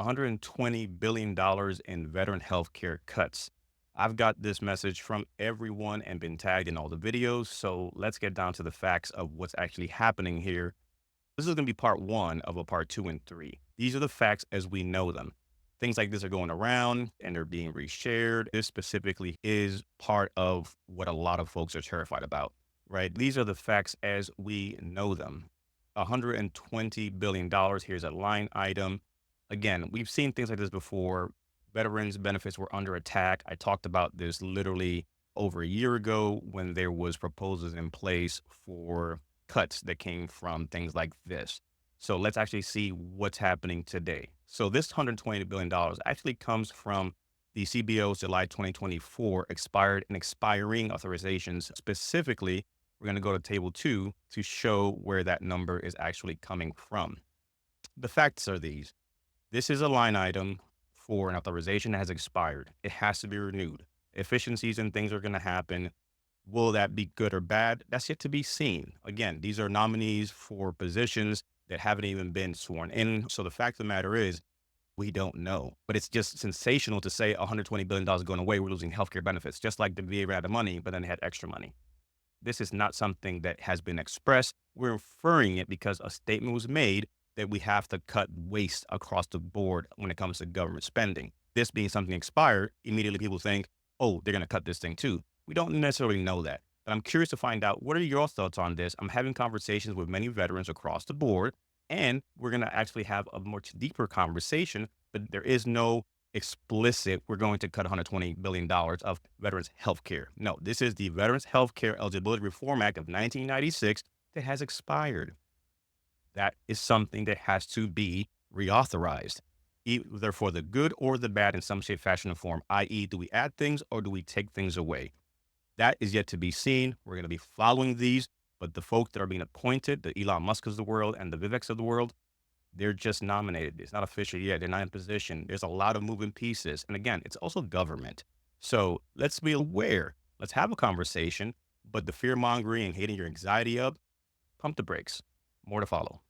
$120 billion in veteran healthcare cuts. I've got this message from everyone and been tagged in all the videos. So let's get down to the facts of what's actually happening here. This is going to be part one of a part two and three. These are the facts as we know them. Things like this are going around and they're being reshared. This specifically is part of what a lot of folks are terrified about, right? These are the facts as we know them. $120 billion. Here's a line item. Again, we've seen things like this before. Veterans benefits were under attack. I talked about this literally over a year ago when there was proposals in place for cuts that came from things like this. So let's actually see what's happening today. So this $120 billion actually comes from the CBO's July 2024 expired and expiring authorizations. Specifically, we're going to go to table two to show where that number is actually coming from. The facts are these. This is a line item for an authorization that has expired. It has to be renewed. Efficiencies and things are going to happen. Will that be good or bad? That's yet to be seen. Again, these are nominees for positions that haven't even been sworn in. So the fact of the matter is, we don't know. But it's just sensational to say $120 billion going away, we're losing healthcare benefits, just like the VA ran out of money, but then they had extra money. This is not something that has been expressed. We're inferring it because a statement was made that we have to cut waste across the board when it comes to government spending. This being something expired, immediately people think, oh, they're going to cut this thing too. We don't necessarily know that. But I'm curious to find out, what are your thoughts on this? I'm having conversations with many veterans across the board, and we're going to actually have a much deeper conversation, but there is no explicit, we're going to cut $120 billion of veterans health care. No, this is the Veterans Healthcare Eligibility Reform Act of 1996 that has expired. That is something that has to be reauthorized, either for the good or the bad in some shape, fashion, or form, i.e., do we add things or do we take things away? That is yet to be seen. We're going to be following these, but the folks that are being appointed, the Elon Musk's of the world and the Viveks of the world, they're just nominated. It's not official yet. They're not in position. There's a lot of moving pieces. And again, it's also government. So let's be aware. Let's have a conversation. But the fear mongering and hating your anxiety up, pump the brakes. More to follow.